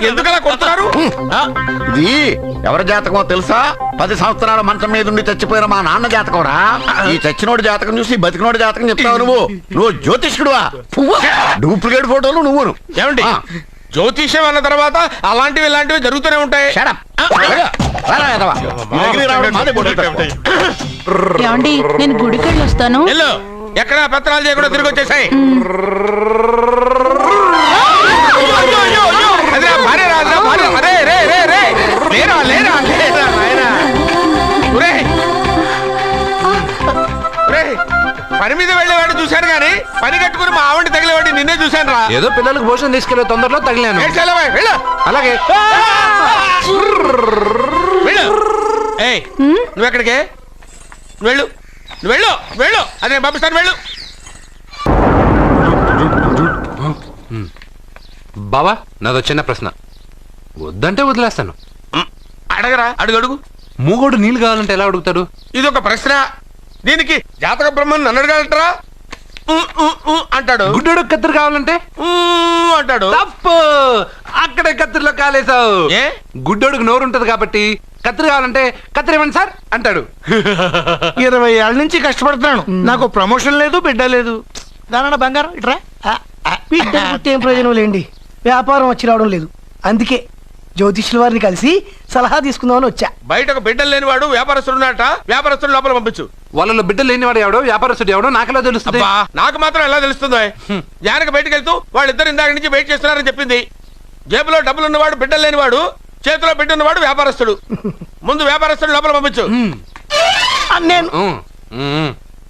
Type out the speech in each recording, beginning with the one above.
ఎందుకలా కొడుతున్నారు? ఇది ఎవరి జాతకమో తెలుసా? 10 సంవత్సరాల మంచం మీద ఉండి చచ్చిపోయిన మా నాన్న జాతకం రా. ఈ చచ్చినోడి జాతకం చూసి బతికినోడి జాతకం చెప్తావు నువ్వు జ్యోతిష్కుడువా? డూప్లికేట్ ఫోటోలు నువ్వును. ఏమండి జ్యోతిష్యం అన్న తర్వాత అలాంటివి ఇలాంటివి జరుగుతూనే ఉంటాయి. ఏమండి నేను గుడికి వెళ్ళి వస్తాను. ఎక్కడ పత్రాలు చేయకుండా తిరిగి వచ్చేసాయి. పని మీద వెళ్ళేవాడిని చూశాను కానీ పని కట్టుకుని మా ఆవిడ తగిలేవాడి నిన్నే చూశాను రా. ఏదో పిల్లలకు భోజనం తీసుకెళ్లే తొందరలో తగిలాను. అలాగే నువ్వు ఎక్కడికే? వెళ్ళు వెళ్ళు వెళ్ళు, అదే పంపిస్తాను వెళ్ళు. బావా నాదో చిన్న ప్రశ్న, వద్దంటే వదిలేస్తాను. అడగరా, అడుగు అడుగు. మూగోడు నీళ్ళు కావాలంటే ఎలా అడుగుతాడు? ఇది ఒక ప్రశ్న. దీనికి జాతక బ్రహ్మను నన్ను అడగలటరా? అంటాడు. గుడ్డోడు కత్తిరి కావాలంటే అంటాడు. తప్పు, అక్కడే కత్తిరిలో కాలేసావు. గుడ్డోడుకు నోరు ఉంటది కాబట్టి కత్తిరి కావాలంటే కత్తిరి ఇవ్వండి సార్ అంటాడు. 20 ఏళ్ళ నుంచి కష్టపడుతున్నాను, నాకు ప్రమోషన్ లేదు, బిడ్డ లేదు. దానన్న బంగారం ఇట్రా. బిడ్డ ఏం ప్రయోజనం లేండి, వ్యాపారం వచ్చి రావడం లేదు. అందుకే జ్యోతిష్యుల వారిని కలిసి సలహా తీసుకుందామని వచ్చా. బయటకు బిడ్డలు లేనివాడు వ్యాపారస్తుడు ఉన్నట. వ్యాపారస్తుడు లోపల పంపించు. వాళ్ళలో బిడ్డలు లేనివాడు ఎవడో వ్యాపారస్తుడు ఎవడో నాకెలా తెలుస్తుంది? నాకు మాత్రం ఎలా తెలుస్తుందో? జానకి బయటకు వెళ్తూ వాళ్ళిద్దరు ఇందాక నుంచి వెయిట్ చేస్తున్నారని చెప్పింది. జేబులో డబ్బులు ఉన్నవాడు బిడ్డలు లేనివాడు, చేతిలో బిడ్డ ఉన్నవాడు వ్యాపారస్తుడు. ముందు వ్యాపారస్తుడు లోపల పంపించు. నేను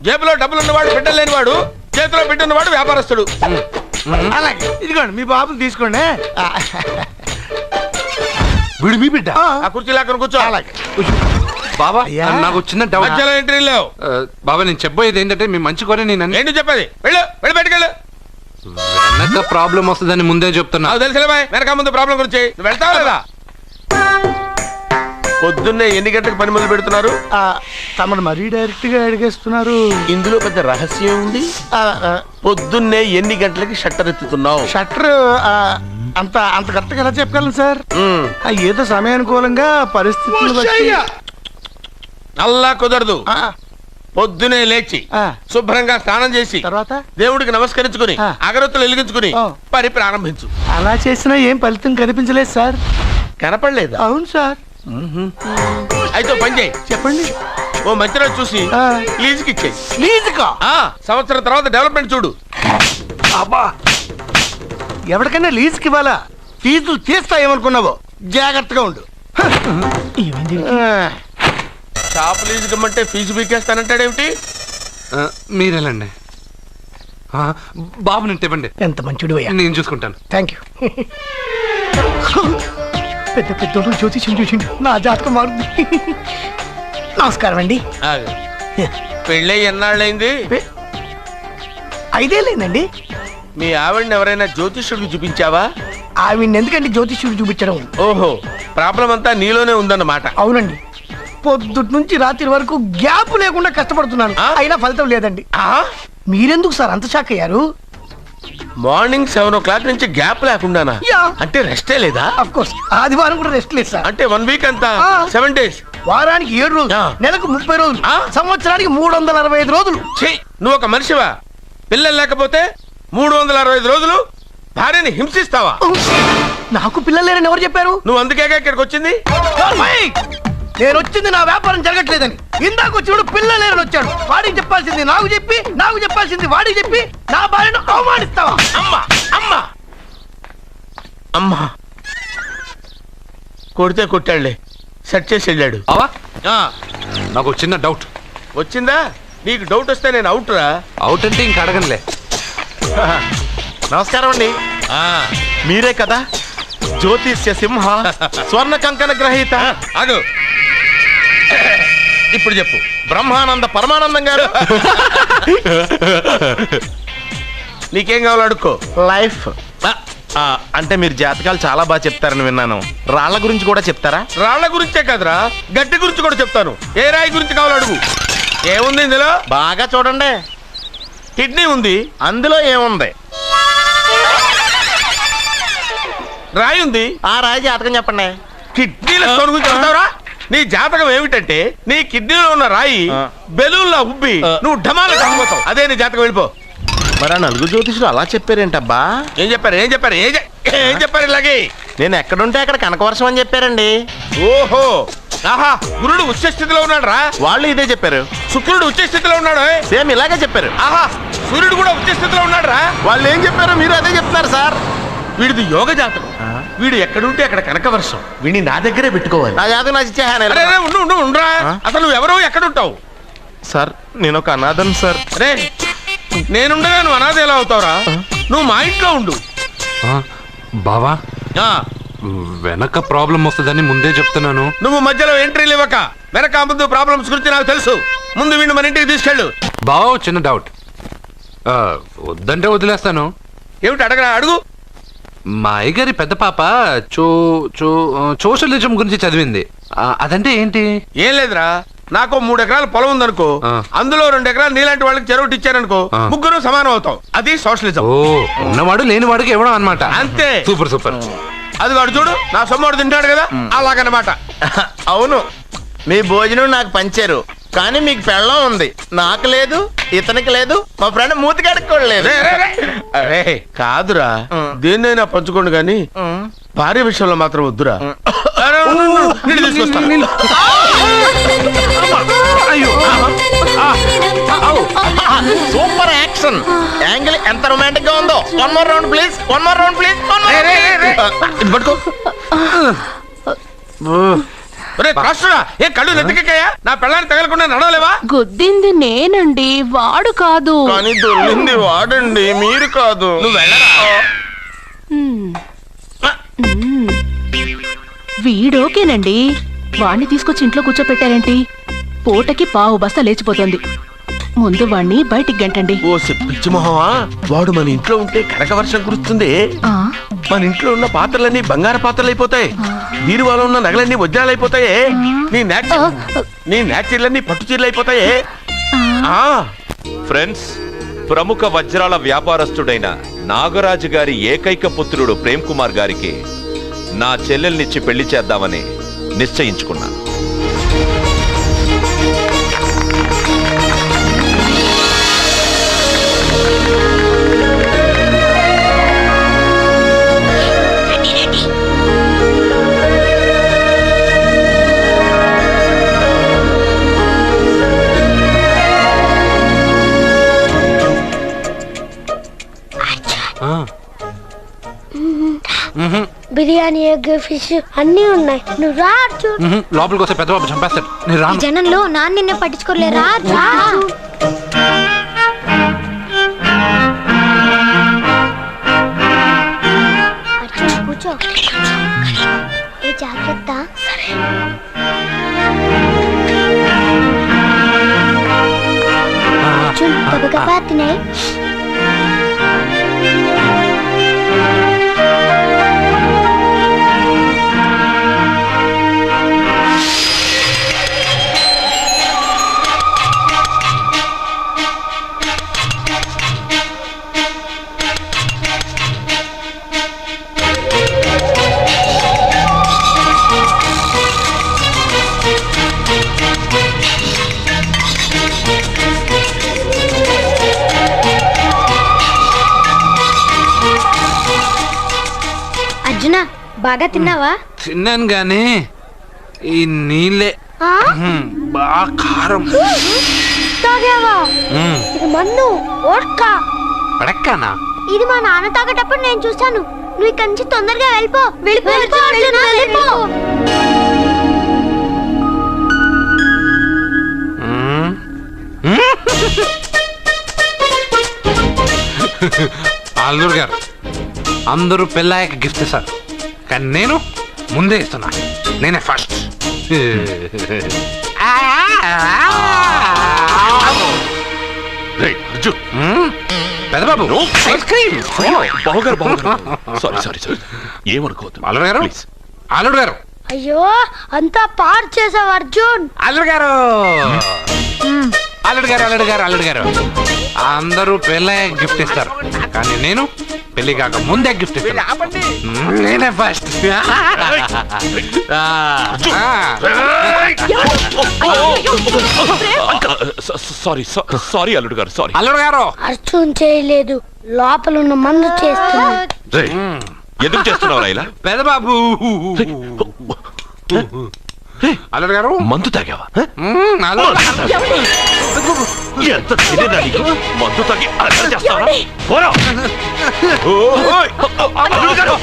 జేబులో డబ్బులు ఉన్నవాడు బిడ్డలు లేనివాడు, చేతిలో బిడ్డ ఉన్నవాడు వ్యాపారస్తుడు. అలాగే ఇదిగోండి మీ బాబుని తీసుకోండి. వీడు మీ బిడ్డ? ఆ కుర్చీ లాక్కను కూర్చో. బాబా నాకు చిన్న డౌట్. మధ్యలో ఎంట్రీ లేవు. బాబా నేను చెప్పబోయేది ఏంటంటే మీ మంచి కోరే నేను ఏంటి చెప్పేది? వెళ్ళు వెళ్ళి బయటకెళ్ళు. వెనక ప్రాబ్లం వస్తుందని ముందే చెప్తున్నా. తెలుసులే బాయ్, వెనక ముందు ప్రాబ్లం గురించి. వెళ్తావా లేదా? పొద్దున్నే ఎన్ని గంటలకు పని మొదలు పెడుతున్నారు? తమను మరీ డైరెక్ట్ గా అడిగేస్తున్నారు. ఇందులో పెద్ద రహస్యం ఉంది. పొద్దున్నే ఎన్ని గంటలకి షట్టర్ ఎత్తుతున్నావు? షట్టర్ అంత కరెక్ట్గా ఎలా చెప్పగలను సార్? ఏదో సమయానుకూలంగా పరిస్థితులు బట్టి. అల్లా కుదరదు. పొద్దునే లేచి శుభ్రంగా స్నానం చేసి తర్వాత దేవుడికి నమస్కరించుకుని అగరత్తులు వెలిగించుకుని పని ప్రారంభించు. అలా చేసినా ఏం ఫలితం కనిపించలేదు సార్. కనపడలేదు? అవును సార్. అయితే పని చేయి. చెప్పండి. ఓ మంచి రోజు చూసి లీజుకి ఇచ్చేయి. లీజుకా? సంవత్సరం తర్వాత డెవలప్మెంట్ చూడు. అబ్బా, ఎవరికైనా లీజుకి ఇవ్వాలా? ఫీజులు తీస్తాయేమనుకున్నావో, జాగ్రత్తగా ఉండు. షాప్ లీజుకి ఇమ్మంటే ఫీజు పీకేస్తానంటాడేమిటి? మీరేలండి బాబు, నేను ఇవ్వండి. ఎంత మంచిడు, నేను చూసుకుంటాను. Thank you. పెద్ద పెద్దోడు జ్యోతిష్యం చూసిండు, నా జాతకం మారుంది. నమస్కారం అండి. పెళ్ళై ఎన్నాళ్ళైంది? 5 ఏళ్ళైందండి. మీ ఆవిడని ఎవరైనా జ్యోతిష్యుడికి చూపించావా? ఆవిడ్ని ఎందుకండి జ్యోతిష్యుడు చూపించడం? ఓహో, ప్రాబ్లం అంతా నీలోనే ఉందన్నమాట. అవునండి, పొద్దుటి నుంచి రాత్రి వరకు గ్యాప్ లేకుండా కష్టపడుతున్నాను, అయినా ఫలితం లేదండి. మీరెందుకు సార్ అంత షాక్ అయ్యారు? మార్నింగ్ 7 o'clock నుంచి గ్యాప్ లేకుండానా? అంటే రెస్టే లేదా? ఆఫ్ కోర్స్, ఆదివారం కూడా రెస్ట్ లేదు సార్. అంటే 1 వీక్ అంతా 7 days. వారానికి 7 రోజులు, నెలకు 30 రోజులు, సంవత్సరానికి 365 రోజులు. నువ్వు ఒక మనిషివా? పిల్లలు లేకపోతే 365 రోజులు భార్యని హింసిస్తావా? నాకు పిల్లలు లేరని ఎవరు చెప్పారు? నువ్వు అందుకేగా ఇక్కడికి వచ్చింది. నేను వచ్చింది నా వ్యాపారం జరగట్లేదని. ఇందాక వచ్చినప్పుడు పిల్లలు లేరని వచ్చాడు. వాడికి చెప్పాల్సింది నాకు చెప్పి, నాకు చెప్పాల్సింది వాడికి చెప్పి నా భార్యను అవమానిస్తావా? అమ్మా అమ్మా అమ్మా, కొడితే కొట్టాడులే, సెట్ చేసి వెళ్ళాడు. నాకు చిన్న డౌట్ వచ్చిందా? నీకు డౌట్ వస్తే నేను అవుట్ రా. అవుట్ అంటే ఇంక అడగనులే. నమస్కారం అండి. మీరే కదా జ్యోతిష్య సింహ స్వర్ణ కంకణ గ్రహీత? అదు ఇప్పుడు చెప్పు. బ్రహ్మానంద పరమానందం గారు నీకేం కావాలో అడుక్కో. లైఫ్ అంటే మీరు జాతకాలు చాలా బాగా చెప్తారని విన్నాను. రాళ్ల గురించి కూడా చెప్తారా? రాళ్ల గురించే కదరా, గట్టి గురించి కూడా చెప్తాను. ఏ రాయి గురించి కావాలో అడుగు. ఏముంది ఇందులో? బాగా చూడండి. కిడ్నీ ఉంది. అందులో ఏముంది? రాయి ఉంది. ఆ రాయి జాతకం చెప్పండి. కిడ్నీల స్టోన్ గురించి చెప్తావురా? నీ జాతకం ఏమిటంటే నీ కిడ్నీలో ఉన్న రాయి బెలూన్లా ఉబ్బి నువ్వు ఢమాల చచ్చిపోతావు. అదే నీ జాతకం, వెళ్ళిపో. మరి ఆ నలుగురు జ్యోతిషులు అలా చెప్పారేంటబ్బా? ఏం చెప్పారు ఇలాగే? నేను ఎక్కడుంటే అక్కడ కనకవర్షం అని చెప్పారండి. ఓహో, ఆహా, గురుడు ఉచ్చ స్థితిలో ఉన్నాడు రా. వాళ్ళు ఇదే చెప్పారు. శుక్రుడు ఉచ్చ స్థితిలో ఉన్నాడు. సేమ్ ఇలాగే చెప్పారు. ఆహా, సూర్యుడు కూడా ఉచ్చ స్థితిలో ఉన్నాడు రా. వాళ్ళు ఏం చెప్పారు మీరు అదే చెప్తున్నారు సార్. వీడిది యోగ జాతకం. వీడు ఎక్కడుంటే అక్కడ కనకవర్షం. వీడిని నా దగ్గరే పెట్టుకోవాలి. నా జాతకం నాకు ఇచ్చేహాను. అరే రే, ఉండురా. అసలు నువ్వెవరో ఎక్కడుంటావు? సార్ నేను ఒక అనాథను సార్. అరే, నేనుండగా నువ్వు అనాథ ఎలా అవుతావురా? నువ్వు మా ఇంట్లో ఉండు. బావా ఆ, వెనక ప్రాబ్లం వస్తుందని ముందే చెప్తున్నాను. నువ్వు మధ్యలో ఎంట్రీలు ఇవ్వక. వెనక ముందు ప్రాబ్లమ్స్ గురించి నాకు తెలుసు. ముందు వీడిని మన ఇంటికి తీసుకెళ్ళు. బావా చిన్న డౌట్. వద్దంటే వదిలేస్తాను. ఏమిటి అడగరా? అడుగు. మా అయ్యగారి పెద్ద పాప సోషలిజం గురించి చదివింది. అదంటే ఏంటి? ఏం లేదురా, నాకు 3 ఎకరాల పొలం ఉందనుకో, అందులో 2 ఎకరాలు నీలాంటి వాళ్ళకి చెరువు ఇచ్చారనుకో, ముగ్గురు సమానం అవుతాం. అది సోషలిజం. ఓ, ఉన్నవాడు లేనివాడికి ఇవ్వడం అన్నమాట. అంతే. Super super. అది వాడు చూడు, నా సొమ్మడు తింటాడు కదా, అలాగనమాట. అవును, మీ భోజనం నాకు పంచారు, కానీ మీకు పెళ్ళం ఉంది, నాకు లేదు, ఇతనికి లేదు, మా ఫ్రెండ్ మూతి కడుక్కోలేదు. అరే కాదురా, దేన్నైనా పంచుకోండి కానీ భార్య విషయంలో మాత్రం వద్దురా. అరే, ఉండు, నీళ్ళు తీసుకొస్తాను. సూపర్ యాక్షన్ యాంగిల్ ఎంత రొమాంటిక్ గా ఉందో. One more round please, one more round please. ఇది పట్టుకో. ఒరే త్రాసుడా, ఏ కళ్ళు నెత్తికెక్కాయా? నా పెళ్ళాన్ని తగలకుండా నడవలేవా? గుద్దింది నేనండి, వాడు కాదు. కానీ దొల్లింది వాడండి, మీరు కాదు. నువ్వు వెళ్ళరా. వీడోకేనండి, వాణ్ణి తీసుకొచ్చి ఇంట్లో కూర్చోపెట్టారేంటి? పూటకి పావు బస్తా లేచిపోతుంది. ముందు వాణ్ణి బయటికి గంటండి. ఓ పిచ్చి మొహమా, వాడు మన ఇంట్లో ఉంటే కనకవర్షం కురుస్తుంది. ఆ, మన ఇంట్లో ఉన్న పాత్రలన్నీ బంగారు పాత్రలు అయిపోతాయి. బీరువాలో ఉన్న నగలన్నీ వజ్రాలు అయిపోతాయి. నీ నాచీర్లన్నీ పట్టు చీరలు అయిపోతాయి. ఫ్రెండ్స్, ప్రముఖ వజ్రాల వ్యాపారస్తుడైన నాగరాజు గారి ఏకైక పుత్రుడు ప్రేమ్ కుమార్ గారికి నా చెల్లెల్నిచ్చి పెళ్లి చేద్దామని నిశ్చయించుకున్నాను. బిర్యానీ, ఎగ్, ఫిష్ అన్నీ ఉన్నాయి. నువ్వు రా అర్జున్. లోపలికి వస్తే పెద్ద బాబు చంపేస్తాడు. నేను ఈ రాను. జనంలో నాన్న నిన్నే పట్టించుకోలే. రా రా. అర్జున్ కూర్చో. ఏ జాగ్రత్త. అర్జున్ గబగబా తినే. అర్జున, బాగా తిన్నావా? తిన్నాను గానీ ఈ నీళ్ళే బాగా కారం. తాగావా? ఇది మందు, వోడ్కా. పడక్కానా? ఇది మా నాన్న తాగేటప్పుడు నేను చూశాను. నువ్వు ఇక్కడి నుంచి తొందరగా వెళ్ళిపో. వెళ్ళిపో అర్జున, వెళ్ళిపో. అల్లుడు గారు, అందరూ పెళ్ళాయక గిఫ్ట్ ఇస్తారు, కానీ నేను ముందే ఇస్తున్నా. నేనే ఫస్ట్. పెద్దబాబు ఏమనుకోవద్దు. అల్లుడు గారు, అల్లుడు గారు. అయ్యో, అంతా పాడు చేసావు అర్జున్. అల్లుడు గారు, అల్లుడు గారు, అల్లుడు గారు, అల్లుడు గారు, అందరూ పెళ్ళాయక గిఫ్ట్ ఇస్తారు, కానీ నేను పెళ్లి కాక ముందే గిఫ్ట్ నేనే ఫస్ట్. సారీ అల్లుడు గారు, సారీ. అల్లుడు గారు అర్జున్ చేయలేదు, లోపల ఉన్న మందు చేస్తుంది. ఎందుకు చేస్తున్నావు ఇలా? పెదబాబు. అల్లుడు గారు మందు తాగావా? ఏమండి? ఎంత తెలియదా నీకు? మందు తాగి అలా చేస్తావా? పోరా. ఓయ్! అల్లుడు గారు!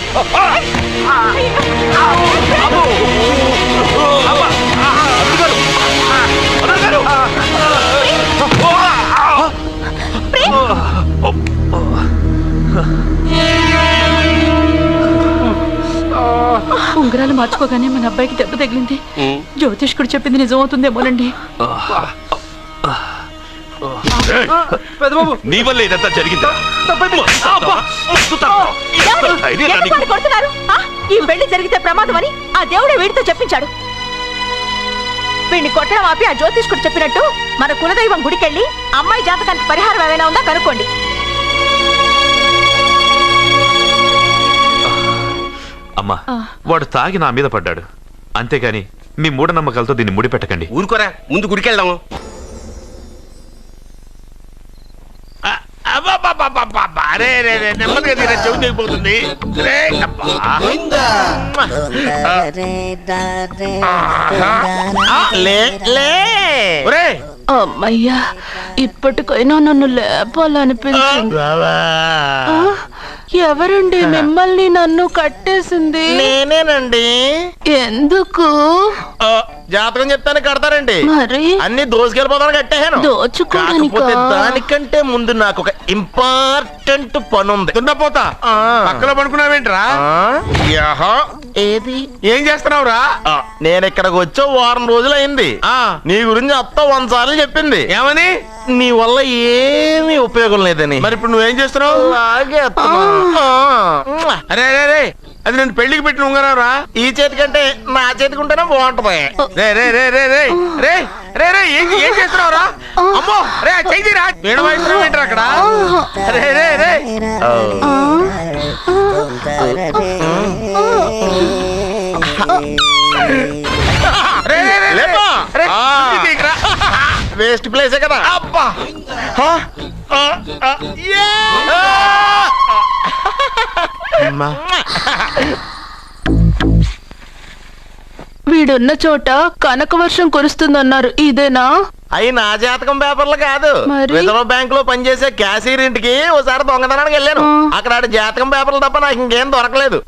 ఉంగరాలు మార్చుకోగానే మన అబ్బాయికి దెబ్బ తగిలింది. జ్యోతిష్కుడు చెప్పింది నిజమవుతుందేమోనండి. పెదబాబు నీ వల్ల ఇదంతా జరిగిందా? ఈ పెళ్లి జరిగితే ప్రమాదం అని ఆ దేవుడే వీడితో చెప్పించాడు. వీడిని కొట్టడం ఆపి ఆ జ్యోతిష్కుడు చెప్పినట్టు మన కులదైవం గుడికెళ్ళి అమ్మాయి జాతకానికి పరిహారం ఏమైనా ఉందా కనుక్కోండి. అమ్మా, వాడు తాగి నా మీద పడ్డాడు, అంతేగాని మీ మూఢనమ్మకాలతో దీన్ని ముడిపెట్టకండి. ఊరుకోరా, ముందు గుడికెళ్దాము. నెమ్మదిగా తీరా, చెవి తెగిపోతుంది. అమ్మయ్యా, ఇప్పటికైనా నన్ను లేపాలనిపించింది. ఎవరండి మిమ్మల్ని నన్ను కట్టేసింది? నేనేనండి. ఎందుకు? జాతకం చెప్తాను కడతారండి. మరి అన్ని దోసుకెళ్ళిపోతాను కట్టేహాను. దోచుకోవడానికా? కాకపోతే దానికంటే ముందు నాకు ఒక ఇంపార్టెంట్ పని ఉంది. దున్నపోతా పక్కలో పడుకున్నావేంట్రా? ఏది ఏం చేస్తున్నావురా? నేను ఇక్కడికి వచ్చే వారం రోజులు అయింది. నీ గురించి అత్త 100 సార్లు చెప్పింది. ఏమని? నీ వల్ల ఏమీ ఉపయోగం లేదని. మరి ఇప్పుడు నువ్వేం చేస్తున్నావు? అలాగే అరే అరే రే, అది నేను పెళ్లికి పెట్టిన ఉంగరావురా. ఈ చేతి కంటే నా చేతికి ఉంటేనే బాగుంటది. రే రే రే రే రే రే రే రే ఏం చేస్తున్నావురా? అమ్మో రే, చెయ్యిరా. వేణు వాయిస్తున్నావు ఏంట్రా అక్కడ? రే రే రే వేస్ట్ ప్లేసే కదా. అబ్బా వీడున్న చోట కనక వర్షం కురుస్తుందన్నారు, ఇదేనా? అయి నా జాతకం పేపర్లు కాదు. మరి? రిజర్వ్ బ్యాంక్ లో పనిచేసే క్యాషియర్ ఇంటికి ఒకసారి దొంగతనానికి వెళ్ళాను. అక్కడ ఆడి జాతకం పేపర్లు తప్ప నాకు ఇంకేం దొరకలేదు.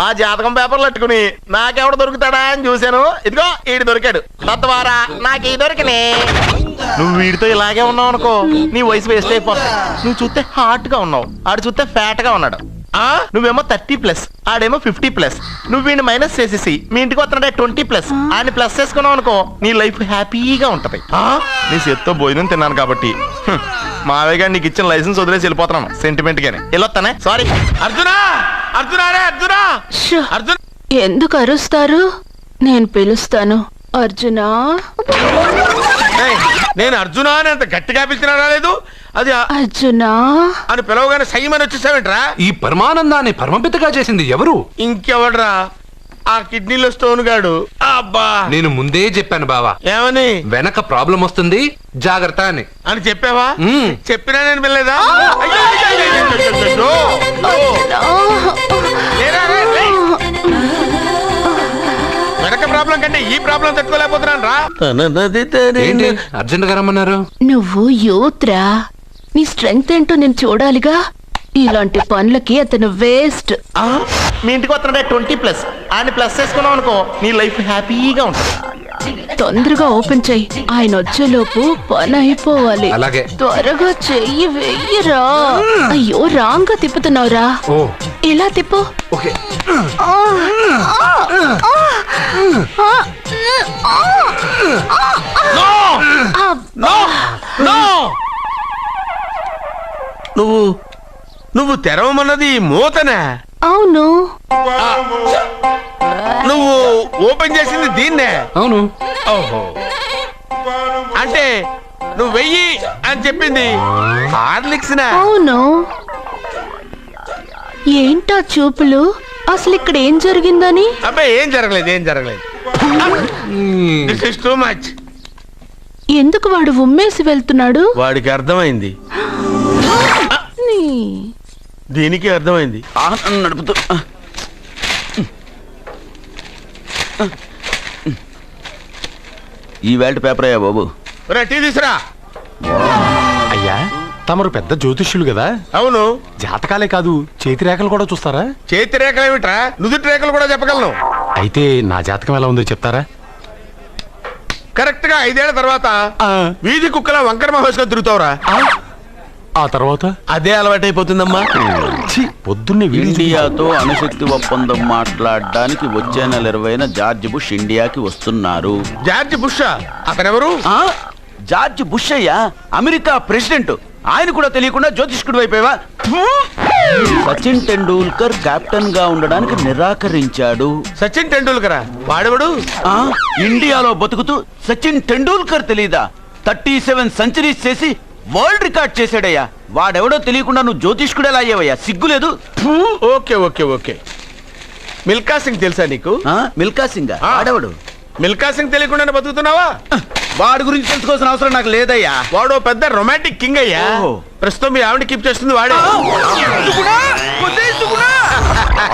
ఆ జాతకం పేపర్లు పట్టుకుని నాకెవడ దొరుకుతాడా అని చూశాను. ఇదిగో ఈడు దొరికాడు. తద్వారా నాకు ఈ దొరికినే. నువ్వు వీడితో ఇలాగే ఉన్నావు అనుకో, నీ వయసు వేస్ట్ అయిపోతుంది. నువ్వు చూస్తే హాట్ గా ఉన్నావు, ఆడు చూస్తే ఫ్యాట్ గా ఉన్నాడు. నువ్వేమో 30+, ఆడేమో 50+. నువ్వు వీడిని మైనస్ చేసేసి మీ ఇంటికి వస్తున్నాడే 20+, ఆయన ప్లస్ చేసుకున్నావు అనుకో, నీ లైఫ్ హ్యాపీగా ఉంటది. నీ చేత్తో భోజనం తిన్నాను కాబట్టి మావయ్య గారు నీకు ఇచ్చిన లైసెన్స్ వదిలేసి వెళ్ళిపోతున్నాను సెంటిమెంట్ గానే. వెళ్ళొస్తానే. సారీ. అర్జునా, అర్జునా రే అర్జునా, అర్జున్. ఎందుకు అరుస్తారు? నేను పిలుస్తాను. అర్జునా. నేను అర్జునా అని అంత గట్టిగా పిలిచినా రాలేదు. అది అర్జునా అని పిలవగానే సైమని వచ్చేసావేంట్రా? ఈ పరమానందాన్ని పరమపితగా చేసింది ఎవరు? ఇంకెవడ్రా? ఆ కిడ్నీలో స్టోన్ గాడు. అబ్బా, నేను ముందే చెప్పాను బావా, ఏమని? వెనక ప్రాబ్లం వస్తుంది, జాగ్రత్త అని. అని చెప్పావా? చెప్పినా నేను వెళ్ళలేదా? వెనక ప్రాబ్లం కంటే ఈ ప్రాబ్లం తట్టుకోలేకపోతున్నాను రా. ఏంటి అర్జెంట్ గా రమ్మన్నారు? నువ్వు యూత్రా, నీ స్ట్రెంగ్త్ ఏంటో నేను చూడాలిగా. ఇలాంటి పనులకి అతను వేస్ట్. మీ ఇంటికి వస్తున్నాడే 20+, ఆయన ప్లస్ చేసుకున్నావు అనుకో, నీ లైఫ్ హ్యాపీగా ఉంటుంది. తొందరగా ఓపెన్ చెయ్యి, ఆయన వచ్చేలోపు పని అయిపోవాలి. అలాగే. త్వరగా చెయ్యి వెయ్యరా. అయ్యో, రాంగ్ గా తిప్పుతున్నావురా. ఓ, ఇలా తిప్పు. ఓకే. నువ్వు తెరవమన్నది మూతనే. అవును. నువ్వు ఓపెన్ చేసింది దీన్నే. అవును. ఓహో, అంటే నువ్వు వెయ్యి అని చెప్పింది హార్లిక్స్. అవును. ఏంటా చూపులు? అసలు ఇక్కడ ఏం జరిగిందని? అబ్బాయి ఏం జరగలేదు, ఏం జరగలేదు. This is too much. ఎందుకు వాడు ఉమ్మేసి వెళ్తున్నాడు? వాడికి అర్థమైంది, దీనికి అర్థమైంది. నడుపుతూ ఈ వేల్ట్ పేపర్ అయ్యా బాబు. టీ తీసురా. అయ్యా తమరు పెద్ద జ్యోతిష్యులు కదా, అవును. జాతకాలే కాదు చేతి రేఖలు కూడా చూస్తారా? చేతి రేఖలు ఏమిట్రా, నుదుటి రేఖలు కూడా చెప్పగలను. అయితే నా జాతకం ఎలా ఉందో చెప్తారా? కరెక్ట్ గా 5 ఏళ్ల తర్వాత వీధి కుక్కల వంకర మహోత్సవం తిరుగుతావురా. ఆ తర్వాత అదే అలవాటైపోతుందమ్మా. పొద్దున్నే ఇండియాతో అణుశక్తి ఒప్పందం మాట్లాడడానికి వచ్చే నెల 20న జార్జ్ బుష్ ఇండియాకి వస్తున్నారు. జార్జ్ బుషా? అతనెవరు? జార్జ్ బుష్ అయ్యా, అమెరికా ప్రెసిడెంట్. ఆయన కూడా తెలియకుండా జ్యోతిష్కుడు అయిపోయావా? సచిన్ టెండూల్కర్ కెప్టెన్ గా ఉండడానికి నిరాకరించాడు. సచిన్ టెండూల్కరా? వాడెవడు? ఇండియాలో బతుకుతూ సచిన్ టెండూల్కర్ తెలీదా? 37 సెంచరీస్ చేసి వరల్డ్ రికార్డ్ చేశాడయ్యా. వాడెవడో తెలియకుండా నువ్వు జ్యోతిష్కుడు ఎలా అయ్యావయ్యా? సిగ్గులేదు? Okay okay okay. Milkha Singh తెలుసా నీకు? మిల్కా సింగ్ వాడెవడు? మిల్కా సింగ్ తెలియకుండా బతుకుతున్నావా? వాడి గురించి తెలుసుకోవాల్సిన అవసరం నాకు లేదయ్యా. వాడు పెద్ద రొమాంటిక్ కింగ్ అయ్యా. ప్రస్తుతం మీ ఆవిడ కీప్ చేస్తుంది వాడే.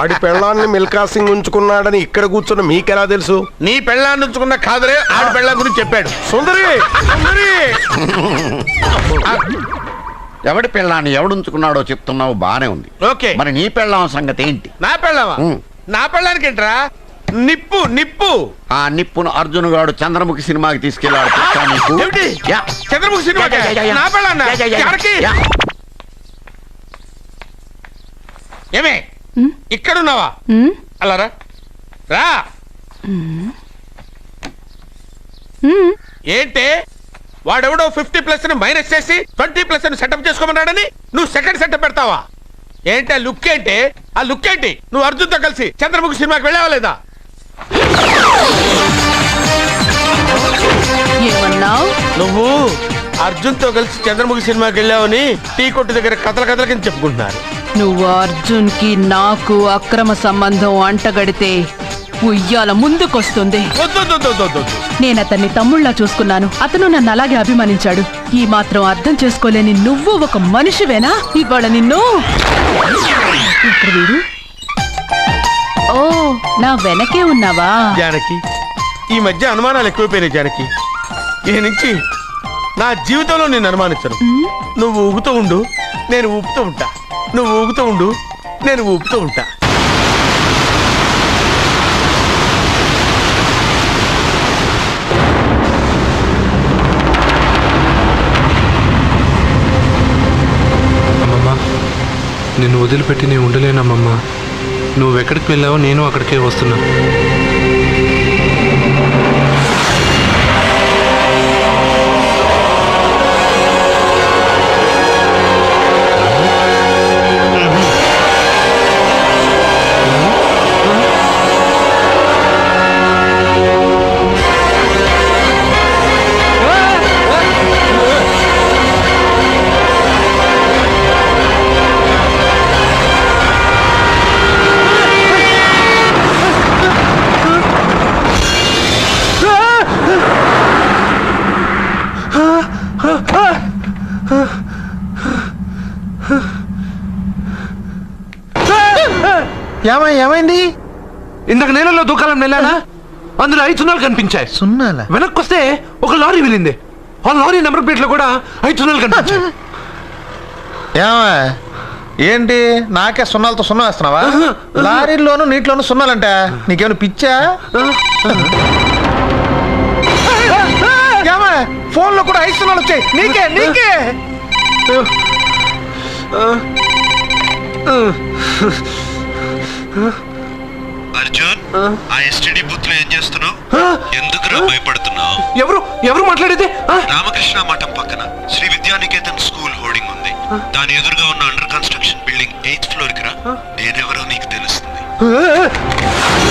ఆడి పెళ్ళాన్ని మిల్కా సింగ్ ఉంచుకున్నాడని ఇక్కడ కూర్చున్న మీకెలా తెలుసు? నీ పెళ్ళాన్ని ఉంచుకున్న కాదరే ఆడి పెళ్ళాం గురించి చెప్పాడు. సుందరి సుందరి. ఎవడి పెళ్ళాన్ని ఎవడుంచుకున్నాడో చెప్తున్నావు, బానే ఉంది. ఓకే, మరి నీ పెళ్ళాం సంగతి ఏంటి? నా పెళ్ళామా? నా పెళ్ళానికి ఏంట్రా? నిప్పు నిప్పు. ఆ నిప్పును అర్జున్ గాడు చంద్రముఖి సినిమాకి తీసుకెళ్ళాడు. ఏమిటి? చంద్రముఖి సినిమా? నా పెళ్ళాన్నా? ఎవరికి? ఏమే ఇక్కడున్నావా? అలా రా రా. ఏంటే వాడెవడో 50+ మైనస్ చేసి 20+ సెటప్ చేసుకోమన్నాడని నువ్వు సెకండ్ సెటప్ పెడతావా? ఏంటి ఆ లుక్? ఏంటి ఆ లుక్? ఏంటి నువ్వు అర్జున్తో కలిసి చంద్రముఖి సినిమాకి వెళ్ళావా లేదా? ఏమన్నావు? నువ్వు అర్జున్తో కలిసి చంద్రముఖి సినిమాకి వెళ్ళావని టీ కొట్టు దగ్గర కథల కింద చెప్పుకుంటున్నారు. నువ్వు అర్జున్ కి నాకు అక్రమ సంబంధం అంటగడితే ఉయ్యాల ముందుకొస్తుంది. నేను అతన్ని తమ్ముళ్లా చూసుకున్నాను. అతను నన్ను అలాగే అభిమానించాడు. ఈ మాత్రం అర్థం చేసుకోలేని నువ్వు ఒక మనిషివేనా? ఇవాళ నిన్ను వీడు. ఓ, నా వెనకే ఉన్నావా? జానకి, ఈ మధ్య అనుమానాలు ఎక్కువైపోయినాయి జానకి. ఈ నుంచి నా జీవితంలో నేను అనుమానించను. నువ్వు ఊగుతూ ఉండు, నేను ఊపుతూ ఉంటా. నువ్వు ఊగుతూ ఉండు, నేను ఊపుతూ ఉంటా. అమ్మమ్మా, నిన్ను వదిలిపెట్టి నేను ఉండలేనమ్మమ్మా. నువ్వెక్కడికి వెళ్ళావో నేను అక్కడికే వస్తున్నా. ఏమైంది? ఇందాక నేలలో దూకాలం నెలానా, అందులో 5 సున్నాలు కనిపించాయి. సున్నాలా? వెనక్కి వస్తే ఒక లారీ వెళ్ళింది. ఆ లారీ నెంబర్ ప్లేట్ లో కూడా 5 సున్నాలు కనిపించాయి. ఏంటి నాకే సున్నాలతో సున్నా వేస్తున్నావా? లారీల్లోనూ నీటిలోనూ సున్నాలంట. నీకేమైనా పిచ్చా? ఫోన్ లో కూడా 5 సున్నాలు వచ్చాయి. నీకే నీకే అర్జున్, ఆ ఎస్టీడీ బూత్ లో ఏం చేస్తున్నావు? ఎందుకురా భయపడుతున్నావు? ఎవరు మాట్లాడేది? రామకృష్ణ మఠం పక్కన శ్రీ విద్యానికేతన్ స్కూల్ హోర్డింగ్ ఉంది. దాని ఎదురుగా ఉన్న under construction building 8th floor కి రా. నేనెవరో నీకు తెలుస్తుంది.